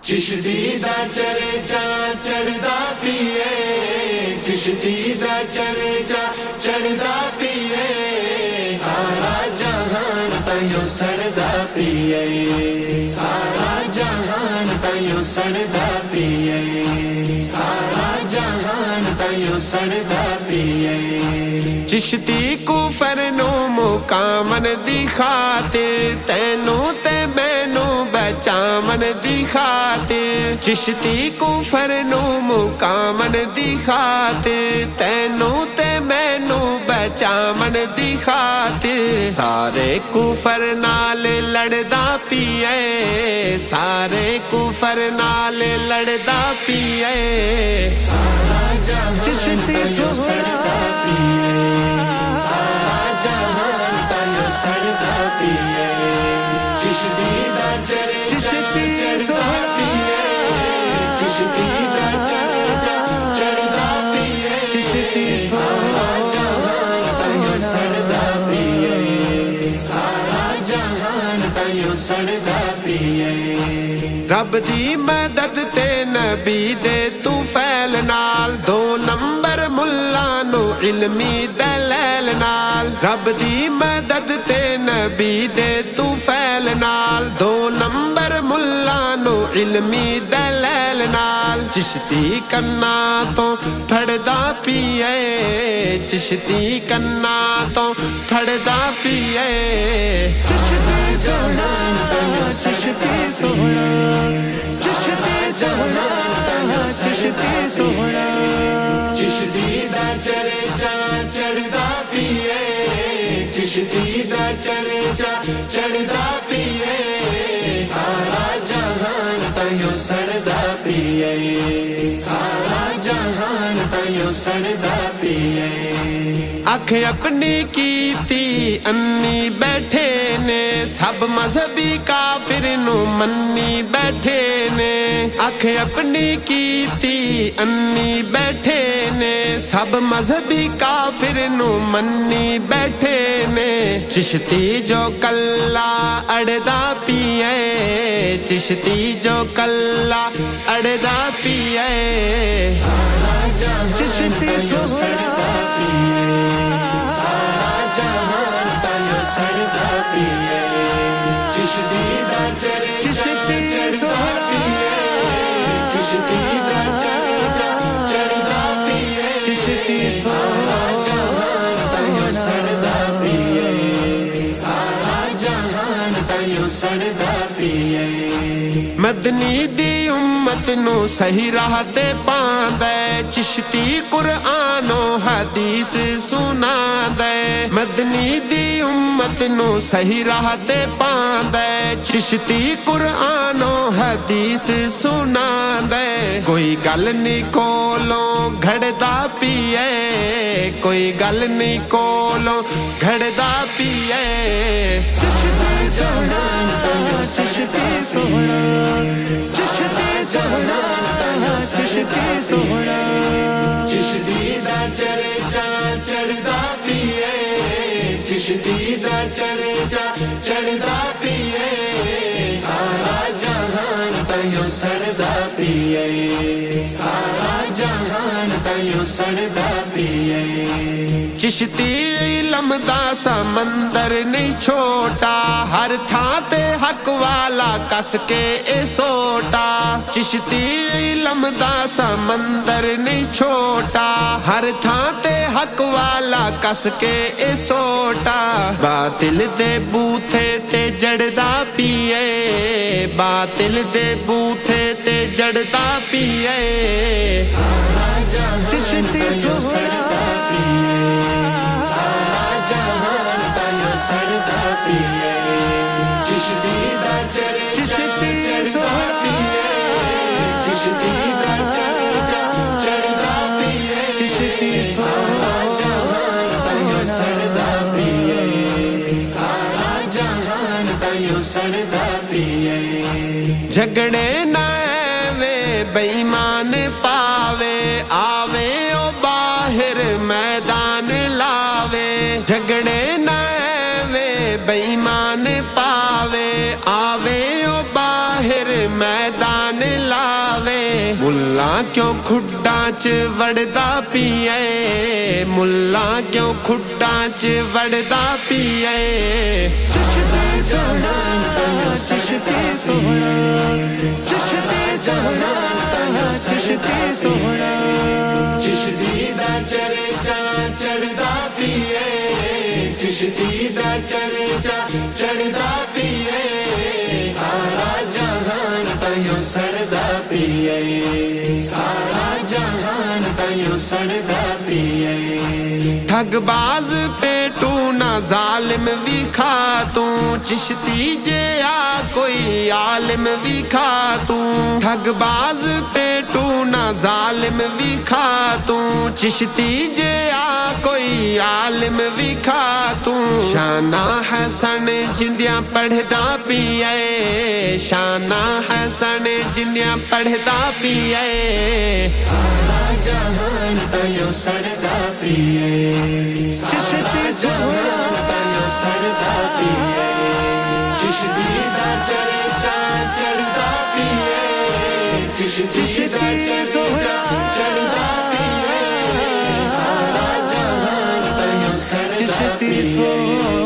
चिश्ती दा चले जा चढ़दा पिए, चिश्ती दा चले जा चढ़दा पिए, सारा जहान ताइयों सड़दा पिए, सारा जहान ताइयों सड़दा पिए, सारा जहान ताइयों सड़दा पिए। चिश्ती कुफर नू मुकामन दी खातिर तैनू ते मैनू बचावन दी खातिर, चिश्ती कुफर नू मुकामन दी खातिर तैनू ते मैनू बचावन दी खातिर, सारे कुफर नाल लड़दा पिए, सारे कुफर नाल लड़दा पिए, सारा जहान ताइयों सड़दा पिए, सारा जहान ताइयों सड़दा पिए। चिश्ती दा चले जा चढ़दा पिए, चिश्ती दा चले जा चढ़दा पिए, चिश्ती सारा जहान ताइयों सड़दा पिए, सारा जहान ताइयों सड़दा पिए। रब दी मदद ते नबी दे तू फैल नाल, दो नंबर मुल्ला नु इल्मी दलैल नाल, रब दी मदद ते नबी दे तू फैल नाल, दो नंबर मुल्ला नु इल्मी दलैल नाल, चिश्ती कन्ना तो फड़दा पिए, चिश्ती कन्ना तो फड़दा पिए, चिश्ती जहान ताइयों चिश्ती सोहना, चिश्ती जहान ताइयों चिश्ती सोहना। चिश्ती दा चले जा चढ़दा पिए, चिश्ती दा चले जा चढ़दा पिए, सारा जहान ताइयों सड़दा पिए, सारा जहान ताइयों सड़दा पिए। अख अपनी कीती अन्नी बैठे ने, सब मजहबी काफिर नु मन्नी बैठे ने, अख अपनी कीती अन्नी बैठे ने, सब मजहबी काफिर नु मन्नी बैठे ने, चिश्ती जो कल्ला अड़दा पिए, चिश्ती जो कल्ला अड़दा पिए, सारा जहान चिश्ती सड़दा पिए, सारा जहान ताइयों सड़दा पिए। चिश्ती दा चले चिश्ती चढ़दा पिए, चिश्ती दा चले जा चढ़दा पिए, चिश्ती सारा जहान ताइयों सड़दा पिए, सारा जहान ताइयों सड़दा पिए। मदनी दी उम्मत नु सही राह ते पांदा, चिश्ती कुरानो हदीस सुनांदा, मदनी दी उम्मत नु सही राह ते पांदा, चिश्ती कुरानो हदीस सुनांदा, कोई गल नी कोलों घड़दा पिए, कोई गल नी कोलों घड़दा पिए, चिश्ती जहान ताइयों चिश्ती सोहना, चिश्ती जहान ताइयों चिश्ती सोहना। चिश्ती दा चले जा चढ़दा पिए, चिश्ती दा चले जा चढ़दा पिए, सारा जहान ताइयों सड़दा पिए, सारा जहान ताइयों सड़दा पिए। चिश्ती इल्म दा समंदर नहीं छोटा, हर थां ते हक वाला कस के ए सोटा, चिश्ती इल्म दा समंदर नहीं छोटा, हर थां ते हक वाला कस के ए सोटा, बातिल दे बूथे ते जड़दा पिए, बातिल दे बूथे ते जड़दा पिए, सारा जहान चिश्ती सड़दा पिए, सारा जहान ताइयों सड़दा पिए। चिश्ती दा चले चिश्ती चढ़दा पिए, चिश्ती दा चले जा चढ़दा पिए, चिश्ती सारा जहान ताइयों सड़दा पिए, सारा जहान ताइयों सड़दा पिए। झगड़े ना वे बेईमान पावे, आवे ओ बाहर मैदान लावे, झगड़े ना वे बेईमान पावे, आवे ओ बाहर मैदान लावे मुल्ला क्यों खुड्डा च वड़दा पिए मुल्ला क्यों खुड्डा च वड़दा पिए चिश्ती सोहना तैयो चिश्ती सोहना चिश्ती सोहना तैयो चिश्ती सोहना चिश्ती दा चर्चा चढ़दा पिए चिश्ती दा चर्चा चढ़दा पिए सारा जहान तैयो सड़दा पिए सारा जहान तैयो सड़दा पिए ठगबाज पेटू ना जालिम भी खा तू चिश्ती जे आ कोई आलिम भी खा तू ठगबाज पेटू ना जालिम भी खा तू चिश्ती जे आ कोई आलिम भी खा तू शाना हसन जिंदियां पढ़दा पिए शाना हसन जिंदियां पढ़दा पिए सारा जहान तैयो सड़दा पिए चिश्ती सोहना तैयो सड़दा पिए चिश्ती दा चर्चा चढ़दा पिए चिश्ती दा चर्चा चढ़दा पिए सारा जहान तैयो सड़दा पिए।